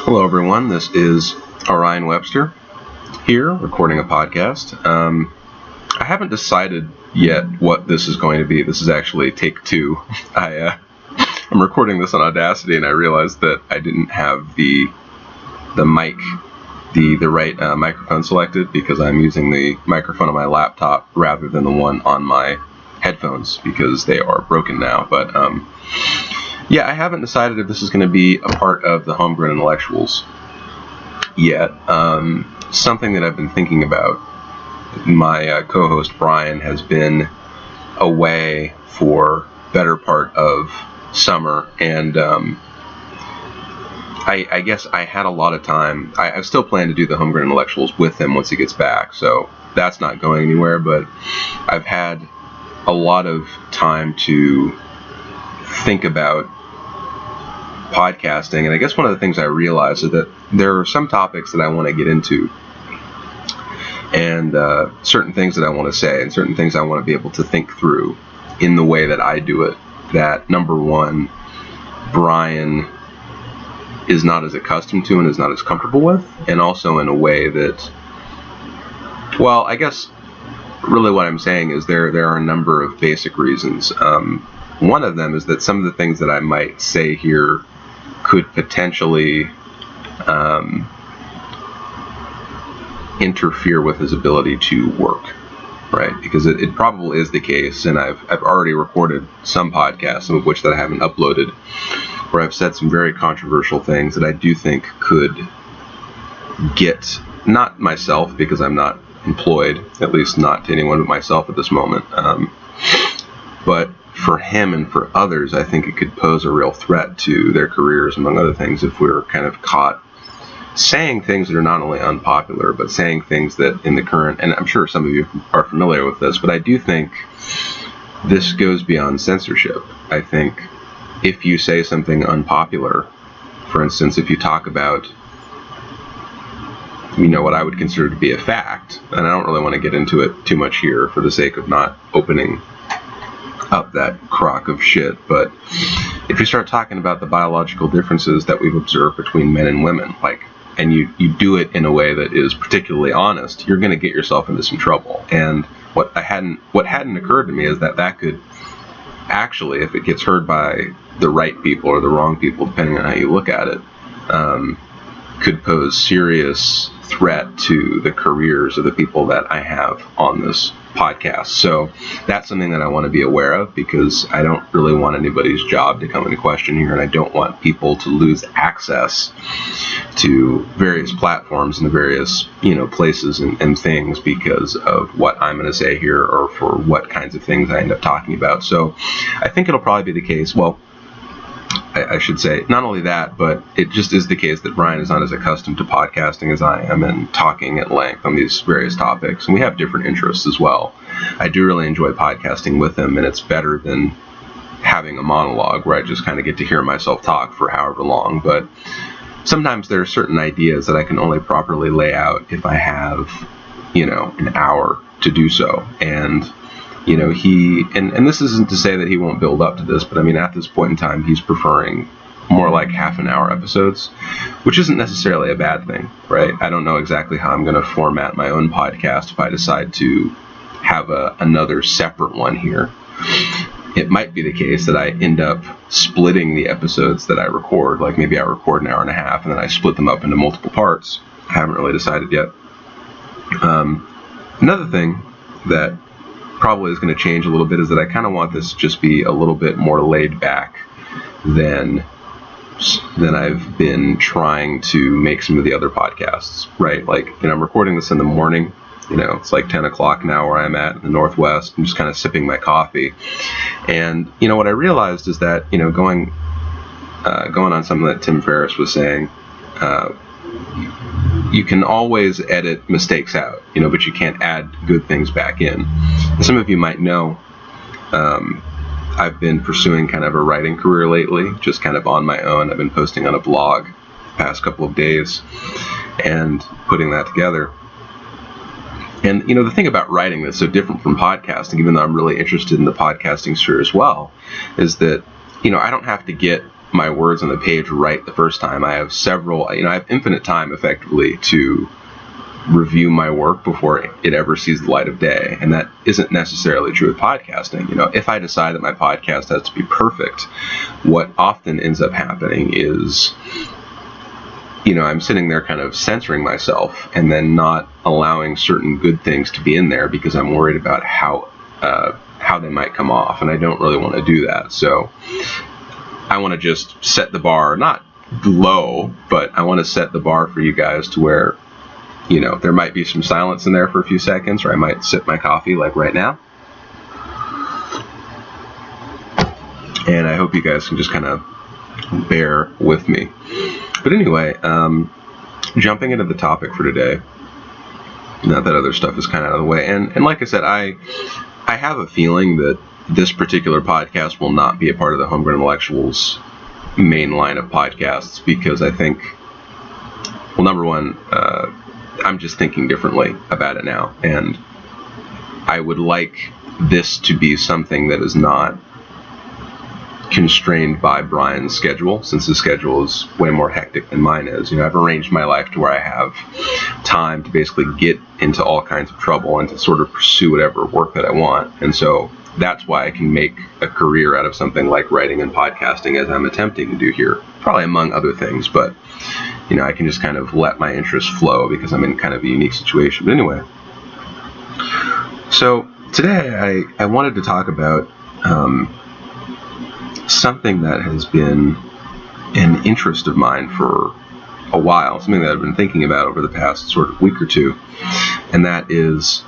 Hello everyone, this is Orion Webster here, recording a podcast. I haven't decided yet what this is going to be. This is actually take two. I'm recording this on Audacity, and I realized that I didn't have the mic, the right microphone selected, because I'm using the microphone on my laptop rather than the one on my headphones, because they are broken now. But yeah, I haven't decided if this is going to be a part of the Homegrown Intellectuals yet. Something that I've been thinking about. My co-host Brian has been away for better part of summer, and I guess I had a lot of time. I still plan to do the Homegrown Intellectuals with him once he gets back, so that's not going anywhere, but I've had a lot of time to think about podcasting, and I guess one of the things I realized is that there are some topics that I want to get into, and certain things that I want to say, and certain things I want to be able to think through in the way that I do it, that, number one, Brian is not as accustomed to and is not as comfortable with, and also in a way that, well, I guess really what I'm saying is there are a number of basic reasons. One of them is that some of the things that I might say here could potentially interfere with his ability to work, right? Because it probably is the case, and I've already recorded some podcasts, some of which that I haven't uploaded, where I've said some very controversial things that I do think could get, not myself, because I'm not employed, at least not to anyone but myself at this moment, but for him and for others, I think it could pose a real threat to their careers, among other things, if we're kind of caught saying things that are not only unpopular, but saying things that in the current, and I'm sure some of you are familiar with this, but I do think this goes beyond censorship. I think if you say something unpopular, for instance, if you talk about, what I would consider to be a fact, and I don't really want to get into it too much here for the sake of not opening up that crock of shit, but if you start talking about the biological differences that we've observed between men and women, and you do it in a way that is particularly honest, you're going to get yourself into some trouble. And what hadn't occurred to me is that could actually, if it gets heard by the right people or the wrong people, depending on how you look at it, could pose serious threat to the careers of the people that I have on this podcast. So that's something that I want to be aware of, because I don't really want anybody's job to come into question here, and I don't want people to lose access to various platforms and the various places and things because of what I'm going to say here, or for what kinds of things I end up talking about. So I think it'll probably be the case, well, I should say, not only that, but it just is the case that Brian is not as accustomed to podcasting as I am, and talking at length on these various topics. And we have different interests as well. I do really enjoy podcasting with him, and it's better than having a monologue where I just kind of get to hear myself talk for however long. But sometimes there are certain ideas that I can only properly lay out if I have, an hour to do so. And he, and this isn't to say that he won't build up to this, but at this point in time, he's preferring more like half an hour episodes, which isn't necessarily a bad thing, right? I don't know exactly how I'm going to format my own podcast if I decide to have another separate one here. It might be the case that I end up splitting the episodes that I record, like maybe I record an hour and a half and then I split them up into multiple parts. I haven't really decided yet. Another thing that probably is going to change a little bit is that I kind of want this to just be a little bit more laid back than I've been trying to make some of the other podcasts, right? I'm recording this in the morning, it's like 10 o'clock now where I'm at in the Northwest. I'm just kind of sipping my coffee. And, what I realized is that, going on something that Tim Ferriss was saying, you can always edit mistakes out, but you can't add good things back in. And some of you might know, I've been pursuing kind of a writing career lately, just kind of on my own. I've been posting on a blog the past couple of days and putting that together. And, the thing about writing that's so different from podcasting, even though I'm really interested in the podcasting sphere as well, is that, I don't have to get my words on the page right the first time. I have I have infinite time effectively to review my work before it ever sees the light of day. And that isn't necessarily true with podcasting. If I decide that my podcast has to be perfect, what often ends up happening is, I'm sitting there kind of censoring myself and then not allowing certain good things to be in there because I'm worried about how they might come off. And I don't really want to do that. So I want to just set the bar, not low, but I want to set the bar for you guys to where, there might be some silence in there for a few seconds, or I might sip my coffee like right now. And I hope you guys can just kind of bear with me. But anyway, jumping into the topic for today, now that other stuff is kind of out of the way. And like I said, I have a feeling that this particular podcast will not be a part of the Homegrown Intellectuals main line of podcasts because I think, well, number one, I'm just thinking differently about it now. And I would like this to be something that is not constrained by Brian's schedule, since his schedule is way more hectic than mine is. I've arranged my life to where I have time to basically get into all kinds of trouble and to sort of pursue whatever work that I want. And so that's why I can make a career out of something like writing and podcasting, as I'm attempting to do here, probably among other things. But I can just kind of let my interests flow because I'm in kind of a unique situation. But anyway, so today I wanted to talk about something that has been an interest of mine for a while, something that I've been thinking about over the past sort of week or two, and that is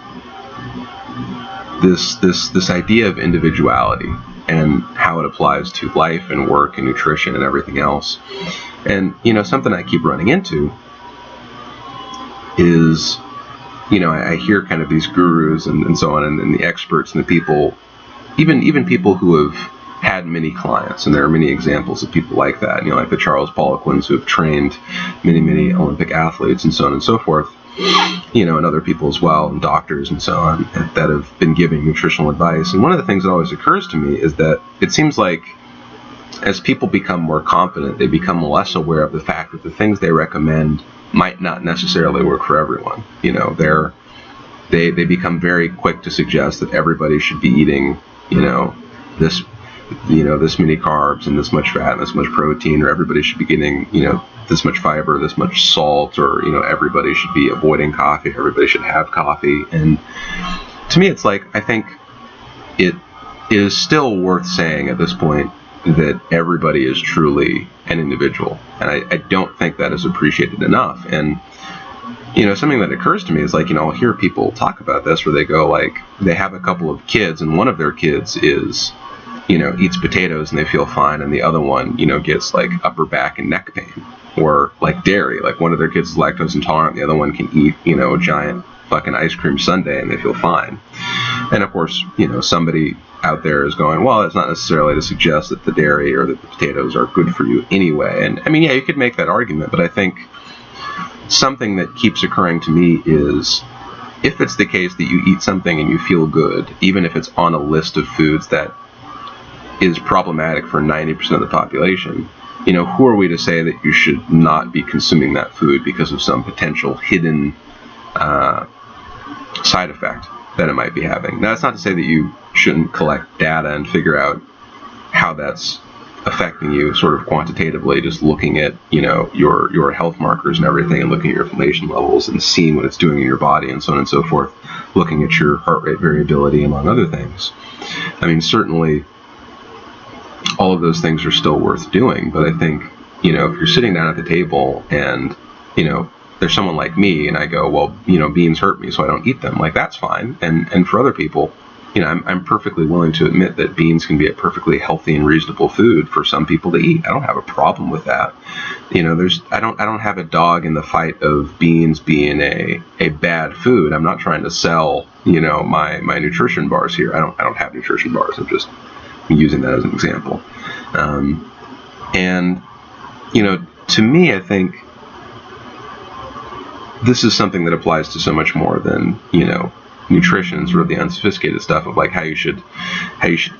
this idea of individuality and how it applies to life and work and nutrition and everything else. And something I keep running into is, I hear kind of these gurus and so on, and the experts and the people, even people who have had many clients, and there are many examples of people like that, like the Charles Poliquins who have trained many Olympic athletes and so on and so forth, and other people as well, and doctors and so on, that have been giving nutritional advice. And one of the things that always occurs to me is that it seems like as people become more confident, they become less aware of the fact that the things they recommend might not necessarily work for everyone. They become very quick to suggest that everybody should be eating, this many carbs and this much fat and this much protein, or everybody should be getting, this much fiber, this much salt, or, everybody should be avoiding coffee, everybody should have coffee. And to me, it's like, I think it is still worth saying at this point that everybody is truly an individual. And I don't think that is appreciated enough. And, something that occurs to me is like, I'll hear people talk about this where they go like, they have a couple of kids and one of their kids is, eats potatoes and they feel fine, and the other one, gets like upper back and neck pain, or like dairy, like one of their kids is lactose intolerant, the other one can eat, a giant fucking ice cream sundae and they feel fine. And of course, somebody out there is going, well, it's not necessarily to suggest that the dairy or that the potatoes are good for you anyway. And I mean, yeah, you could make that argument, but I think something that keeps occurring to me is, if it's the case that you eat something and you feel good, even if it's on a list of foods that is problematic for 90% of the population, who are we to say that you should not be consuming that food because of some potential hidden side effect that it might be having? Now, that's not to say that you shouldn't collect data and figure out how that's affecting you sort of quantitatively, just looking at, your health markers and everything, and looking at your inflammation levels and seeing what it's doing in your body and so on and so forth, looking at your heart rate variability, among other things. I mean, certainly all of those things are still worth doing, but I think, if you're sitting down at the table and, there's someone like me and I go, well, beans hurt me, so I don't eat them. Like, that's fine. And for other people, I'm perfectly willing to admit that beans can be a perfectly healthy and reasonable food for some people to eat. I don't have a problem with that. I don't have a dog in the fight of beans being a bad food. I'm not trying to sell, my nutrition bars here. I don't have nutrition bars. I'm just using that as an example. And to me, I think this is something that applies to so much more than, nutrition, sort of the unsophisticated stuff of like how you should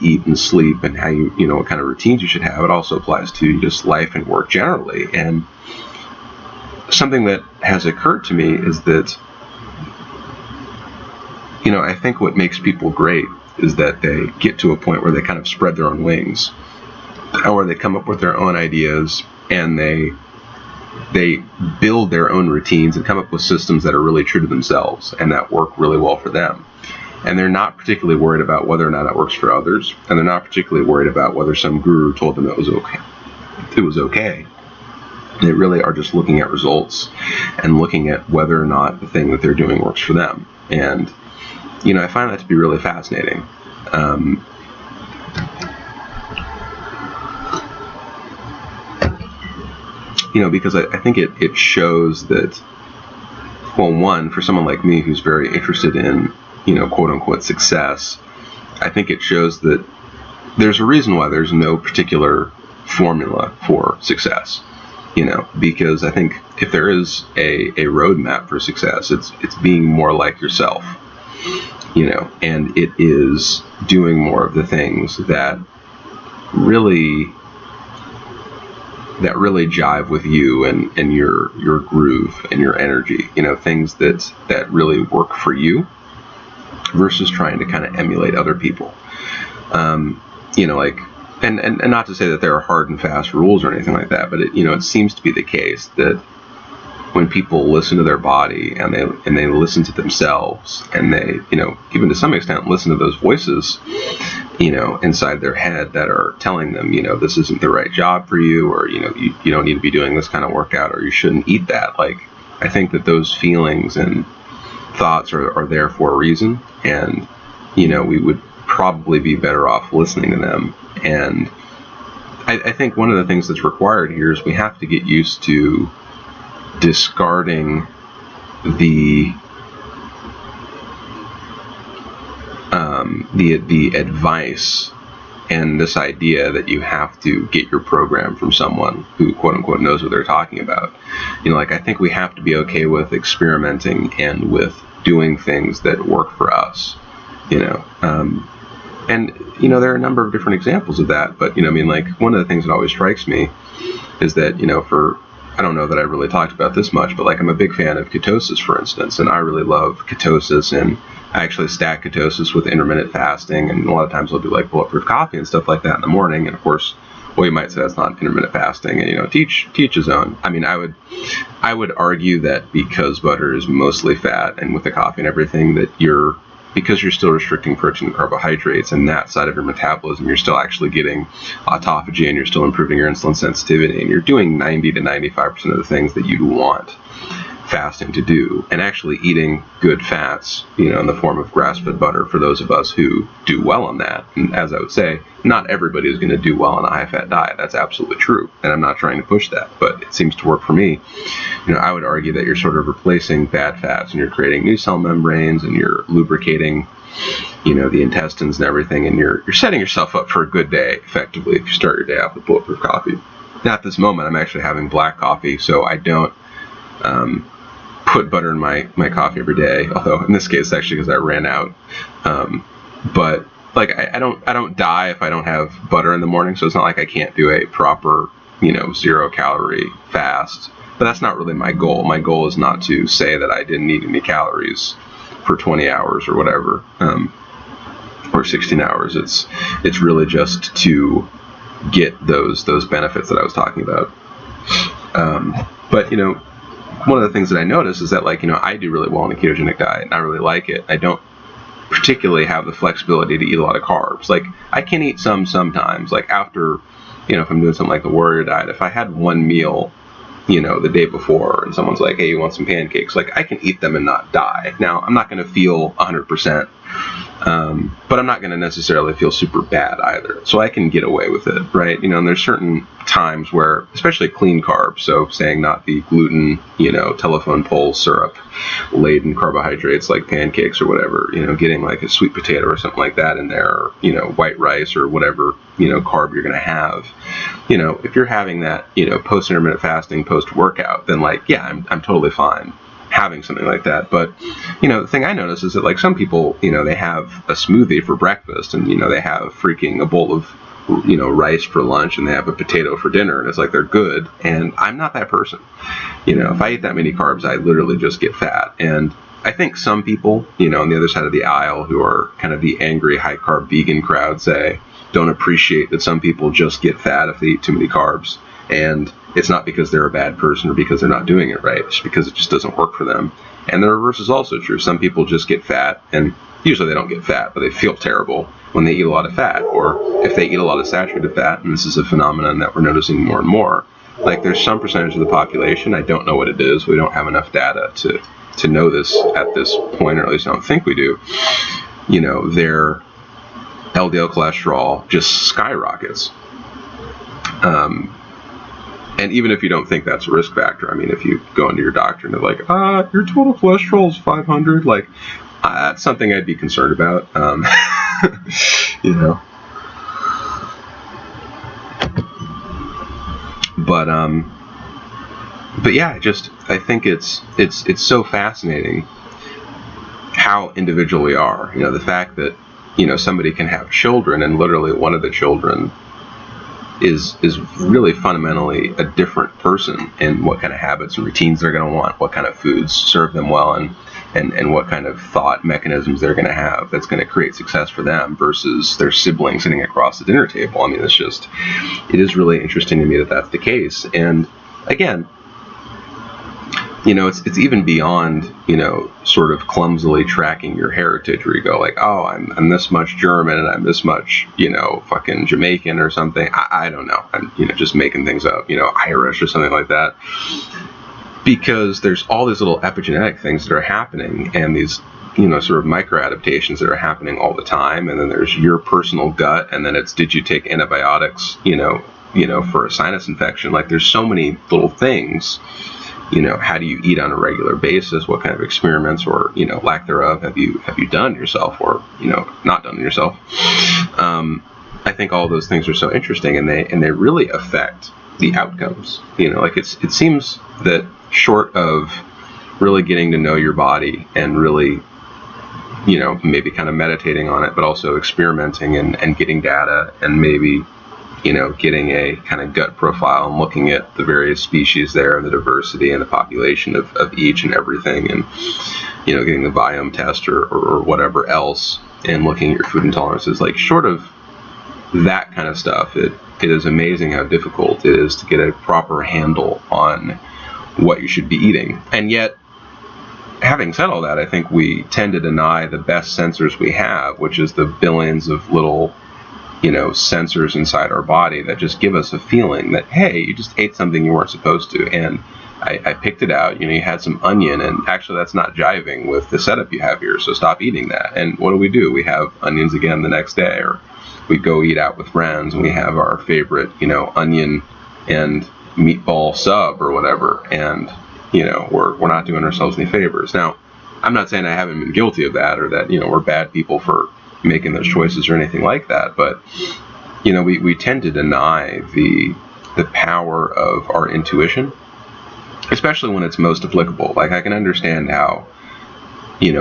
eat and sleep, and how you know, what kind of routines you should have. It also applies to just life and work generally. And something that has occurred to me is that, you know, I think what makes people great is that they get to a point where they kind of spread their own wings, or they come up with their own ideas, and they build their own routines and come up with systems that are really true to themselves and that work really well for them. And they're not particularly worried about whether or not it works for others, and they're not particularly worried about whether some guru told them it was okay. They really are just looking at results and looking at whether or not the thing that they're doing works for them. And, you know, I find that to be really fascinating. You know, because I think it shows that, well, one, for someone like me who's very interested in, you know, quote unquote success, I think it shows that there's a reason why there's no particular formula for success, you know, because I think if there is a roadmap for success, it's being more like yourself, you know, and it is doing more of the things that really jive with you and your groove and your energy, you know, things that really work for you, versus trying to kind of emulate other people. You know, like, and not to say that there are hard and fast rules or anything like that, but it, you know, it seems to be the case that when people listen to their body and they listen to themselves, and they, you know, even to some extent listen to those voices, you know, inside their head that are telling them, you know, this isn't the right job for you, or, you know, you don't need to be doing this kind of workout, or you shouldn't eat that. Like, I think that those feelings and thoughts are there for a reason, and, you know, we would probably be better off listening to them. And I think one of the things that's required here is we have to get used to discarding the advice and this idea that you have to get your program from someone who quote unquote knows what they're talking about. You know, like, I think we have to be okay with experimenting and with doing things that work for us, you know. And, you know, there are a number of different examples of that, but, you know, I mean, like, one of the things that always strikes me is that, you know, I don't know that I really talked about this much, but, like, I'm a big fan of ketosis, for instance, and I really love ketosis, and I actually stack ketosis with intermittent fasting, and a lot of times I'll do, like, bulletproof coffee and stuff like that in the morning, and of course, well, you might say that's not intermittent fasting, and, you know, teach his own. I mean, I would argue that because butter is mostly fat, and with the coffee and everything, that because you're still restricting protein and carbohydrates, and that side of your metabolism, you're still actually getting autophagy, and you're still improving your insulin sensitivity, and you're doing 90 to 95% of the things that you'd want fasting to do, and actually eating good fats, you know, in the form of grass-fed butter for those of us who do well on that. And as I would say, not everybody is going to do well on a high-fat diet. That's absolutely true, and I'm not trying to push that, but it seems to work for me. You know, I would argue that you're sort of replacing bad fats, and you're creating new cell membranes, and you're lubricating, you know, the intestines and everything, and you're setting yourself up for a good day, effectively, if you start your day off with bulletproof coffee. Now, at this moment, I'm actually having black coffee, so I don't put butter in my coffee every day, although in this case, actually, because I ran out. But, like, I don't die if I don't have butter in the morning, so it's not like I can't do a proper, you know, 0-calorie fast. But that's not really my goal. My goal is not to say that I didn't eat any calories for 20 hours or whatever, or 16 hours. It's really just to get those benefits that I was talking about. But, you know, one of the things that I notice is that, like, you know, I do really well on a ketogenic diet, and I really like it. I don't particularly have the flexibility to eat a lot of carbs. Like, I can eat some sometimes, like after, you know, if I'm doing something like the warrior diet, if I had one meal, you know, the day before, and someone's like, hey, you want some pancakes? Like, I can eat them and not die. Now, I'm not going to feel 100%, but I'm not going to necessarily feel super bad either. So I can get away with it, right? You know, and there's certain times where, especially clean carbs, so saying not the gluten, you know, telephone pole syrup laden carbohydrates like pancakes or whatever, you know, getting like a sweet potato or something like that in there, or, you know, white rice or whatever, you know, carb you're going to have. You know, if you're having that, you know, post-intermittent fasting, post-workout, then, like, yeah, I'm totally fine having something like that. But, the thing I notice is that, like, some people, they have a smoothie for breakfast, and, they have freaking a bowl of, rice for lunch, and they have a potato for dinner, and it's like they're good. And I'm not that person. If I eat that many carbs, I literally just get fat. And I think some people, on the other side of the aisle, who are kind of the angry high-carb vegan crowd, don't appreciate that some people just get fat if they eat too many carbs. And it's not because they're a bad person or because they're not doing it right. It's because it just doesn't work for them. And the reverse is also true. Some people just get fat, and usually they don't get fat, but they feel terrible when they eat a lot of fat. Or if they eat a lot of saturated fat, and this is a phenomenon that we're noticing more and more, like there's some percentage of the population, I don't know what it is, we don't have enough data to know this at this point, or at least I don't think we do, their LDL cholesterol just skyrockets. And even if you don't think that's a risk factor, I mean, if you go into your doctor and they're like, your total cholesterol is 500, like, that's something I'd be concerned about. But yeah, I think it's so fascinating how individual we are. The fact that, somebody can have children, and literally one of the children is really fundamentally a different person in what kind of habits and routines they're going to want, what kind of foods serve them well, and what kind of thought mechanisms they're going to have that's going to create success for them versus their siblings sitting across the dinner table. I mean, it is really interesting to me that that's the case. And again, it's even beyond, sort of clumsily tracking your heritage, where you go like, oh, I'm this much German and I'm this much, fucking Jamaican or something. I don't know. I'm, just making things up, Irish or something like that. Because there's all these little epigenetic things that are happening, and these, sort of micro adaptations that are happening all the time. And then there's your personal gut, and then it's, did you take antibiotics, for a sinus infection? Like, there's so many little things. How do you eat on a regular basis? What kind of experiments or, lack thereof have you done yourself, or, not done yourself? I think all those things are so interesting, and they really affect the outcomes. Like it seems that short of really getting to know your body and really, maybe kind of meditating on it, but also experimenting and getting data, and maybe, getting a kind of gut profile and looking at the various species there and the diversity and the population of each and everything, and, getting the biome test or whatever else, and looking at your food intolerances. Like, short of that kind of stuff, it is amazing how difficult it is to get a proper handle on what you should be eating. And yet, having said all that, I think we tend to deny the best sensors we have, which is the billions of little sensors inside our body that just give us a feeling that, hey, you just ate something you weren't supposed to, and I picked it out, you had some onion, and actually that's not jiving with the setup you have here, so stop eating that. And what do? We have onions again the next day, or we go eat out with friends and we have our favorite, onion and meatball sub or whatever, and, we're not doing ourselves any favors. Now, I'm not saying I haven't been guilty of that, or that, we're bad people for making those choices or anything like that, but we tend to deny the power of our intuition, especially when it's most applicable. Like, I can understand how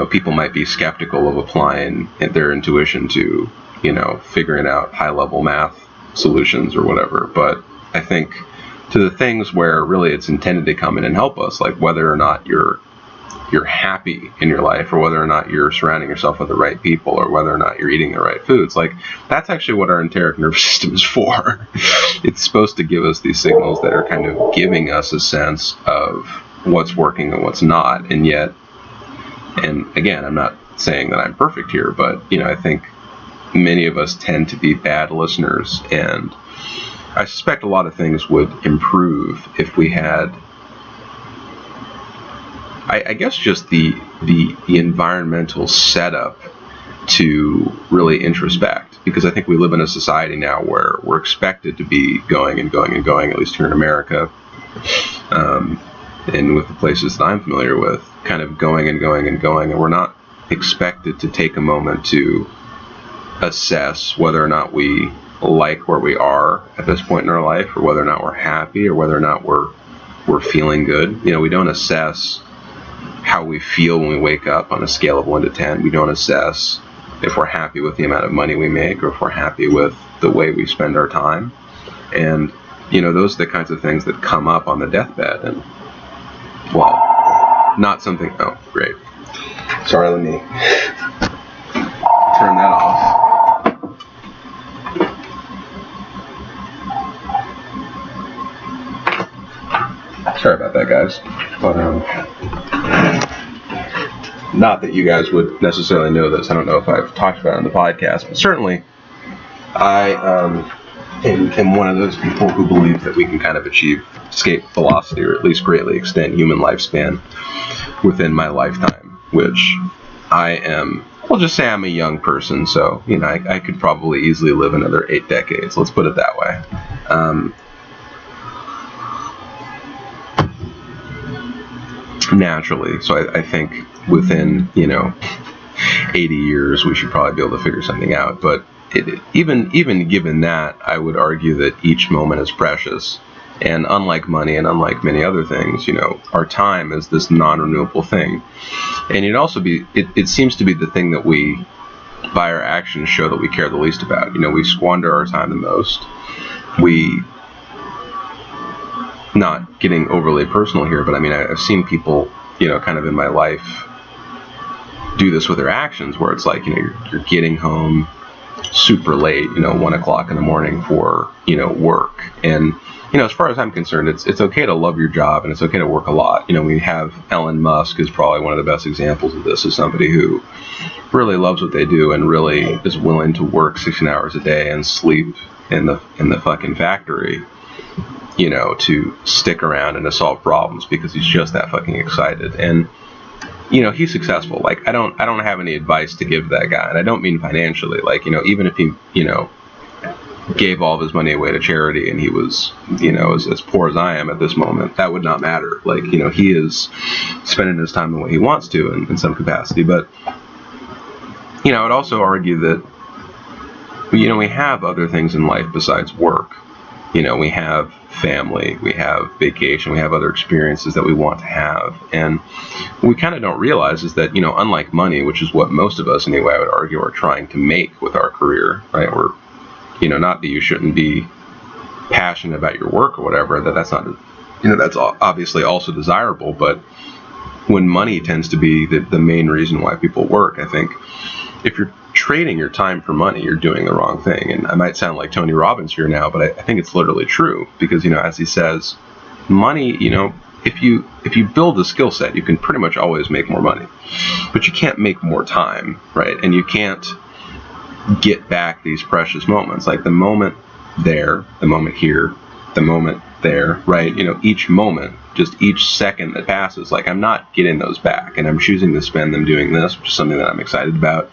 people might be skeptical of applying their intuition to figuring out high level math solutions or whatever, but I think to the things where really it's intended to come in and help us, like whether or not you're happy in your life, or whether or not you're surrounding yourself with the right people, or whether or not you're eating the right foods. Like, that's actually what our enteric nervous system is for. It's supposed to give us these signals that are kind of giving us a sense of what's working and what's not. And yet, and again, I'm not saying that I'm perfect here, but I think many of us tend to be bad listeners, and I suspect a lot of things would improve if we had, I guess, just the environmental setup to really introspect, because I think we live in a society now where we're expected to be going and going and going, at least here in America, and with the places that I'm familiar with, kind of going and going and going, and we're not expected to take a moment to assess whether or not we like where we are at this point in our life, or whether or not we're happy, or whether or not we're feeling good. We don't assess we feel when we wake up on a scale of 1 to 10. We don't assess if we're happy with the amount of money we make or if we're happy with the way we spend our time. And, those are the kinds of things that come up on the deathbed. And, well, not something... Oh, great. Sorry, let me turn that off. Sorry about that, guys. But, not that you guys would necessarily know this. I don't know if I've talked about it on the podcast, but certainly I am one of those people who believe that we can kind of achieve escape velocity, or at least greatly extend human lifespan within my lifetime, which I am, we'll just say I'm a young person, so, I could probably easily live another 8 decades. Let's put it that way. Naturally. So I think within, 80 years, we should probably be able to figure something out. But even given that, I would argue that each moment is precious. And unlike money and unlike many other things, our time is this non-renewable thing. And it seems to be the thing that we, by our actions, show that we care the least about. We squander our time the most. We, not getting overly personal here, but I've seen people, kind of in my life do this with their actions, where it's like, you're getting home super late, 1 o'clock in the morning for, work. And, as far as I'm concerned, it's okay to love your job and it's okay to work a lot. We have Elon Musk is probably one of the best examples of this, as somebody who really loves what they do and really is willing to work 16 hours a day and sleep in the fucking factory, to stick around and to solve problems because he's just that fucking excited. And, he's successful. Like, I don't have any advice to give to that guy. And I don't mean financially. Like, even if he, gave all of his money away to charity and he was, as poor as I am at this moment, that would not matter. Like, he is spending his time the way he wants to in some capacity. But, I would also argue that, we have other things in life besides work. We have family, we have vacation, we have other experiences that we want to have. And what we kind of don't realize is that, unlike money, which is what most of us anyway, I would argue, are trying to make with our career, right? Or, not that you shouldn't be passionate about your work or whatever, that's not, that's obviously also desirable. But when money tends to be the main reason why people work, I think if you're trading your time for money, you're doing the wrong thing. And I might sound like Tony Robbins here now, but I think it's literally true because, as he says, money, if you build a skill set, you can pretty much always make more money, but you can't make more time, right? And you can't get back these precious moments, like the moment there, the moment here, the moment there, right? Each moment, just each second that passes, like I'm not getting those back, and I'm choosing to spend them doing this, which is something that I'm excited about.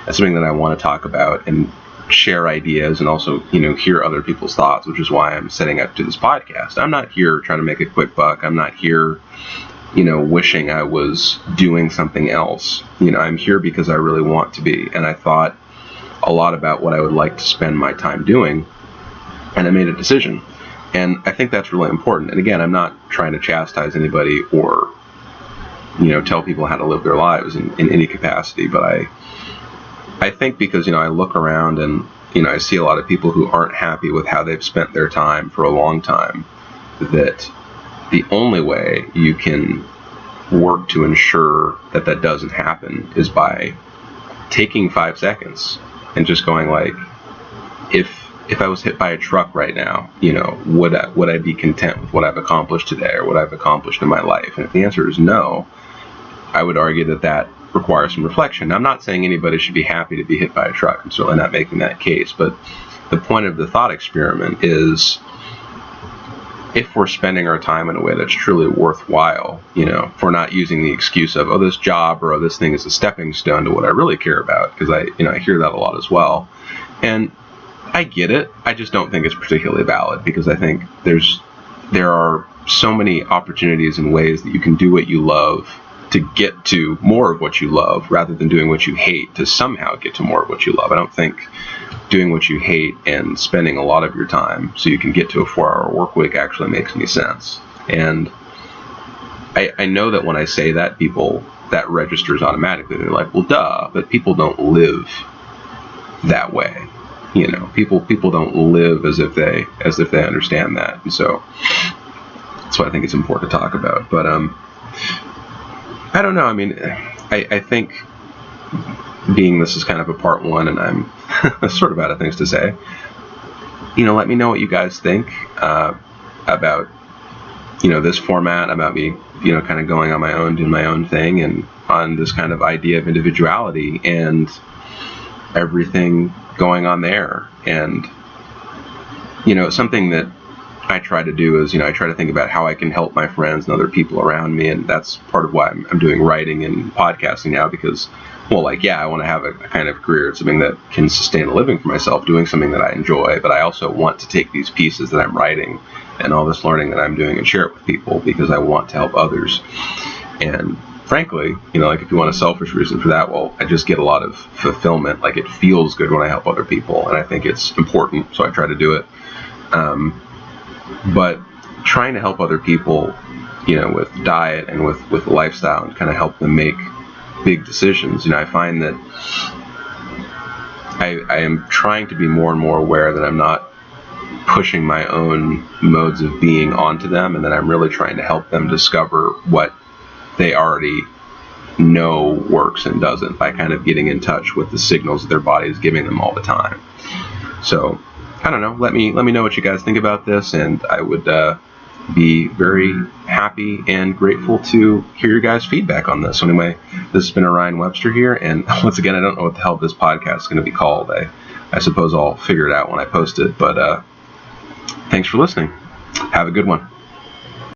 That's something that I want to talk about and share ideas and also, hear other people's thoughts, which is why I'm setting up to this podcast. I'm not here trying to make a quick buck. I'm not here, wishing I was doing something else. I'm here because I really want to be, and I thought a lot about what I would like to spend my time doing, and I made a decision. And I think that's really important. And again, I'm not trying to chastise anybody or, tell people how to live their lives in any capacity. But I think because, I look around and, I see a lot of people who aren't happy with how they've spent their time for a long time, that the only way you can work to ensure that that doesn't happen is by taking 5 seconds and just going like, if I was hit by a truck right now, would I be content with what I've accomplished today or what I've accomplished in my life? And if the answer is no, I would argue that requires some reflection. I'm not saying anybody should be happy to be hit by a truck. I'm certainly not making that case. But the point of the thought experiment is, if we're spending our time in a way that's truly worthwhile, if we're not using the excuse of, this job or this thing is a stepping stone to what I really care about, because I hear that a lot as well. And I get it. I just don't think it's particularly valid, because I think there are so many opportunities and ways that you can do what you love to get to more of what you love, rather than doing what you hate to somehow get to more of what you love. I don't think doing what you hate and spending a lot of your time so you can get to a 4-hour work week actually makes any sense. And I know that when I say that, people, that registers automatically. They're like, well, duh, but people don't live that way. You know, people don't live as if they understand that. And so that's why I think it's important to talk about. But I don't know. I mean, I think being this is kind of a part one, and I'm sort of out of things to say, you know, let me know what you guys think about, you know, this format, about me, you know, kind of going on my own, doing my own thing, and on this kind of idea of individuality and everything going on there. And, you know, something that I try to do is, you know, I try to think about how I can help my friends and other people around me, and that's part of why I'm doing writing and podcasting now, because, well, like, yeah, I want to have a kind of career, something that can sustain a living for myself, doing something that I enjoy, but I also want to take these pieces that I'm writing and all this learning that I'm doing and share it with people, because I want to help others. And frankly, you know, like, if you want a selfish reason for that, well, I just get a lot of fulfillment. Like, it feels good when I help other people, and I think it's important, so I try to do it. But trying to help other people, you know, with diet and with lifestyle, and kind of help them make big decisions. You know, I find that I am trying to be more and more aware that I'm not pushing my own modes of being onto them, and that I'm really trying to help them discover what they already know works and doesn't, by kind of getting in touch with the signals that their body is giving them all the time. So, I don't know, let me know what you guys think about this, and I would be very happy and grateful to hear your guys' feedback on this. So anyway, this has been Orion Webster here, and once again, I don't know what the hell this podcast is going to be called. I suppose I'll figure it out when I post it, but thanks for listening. Have a good one.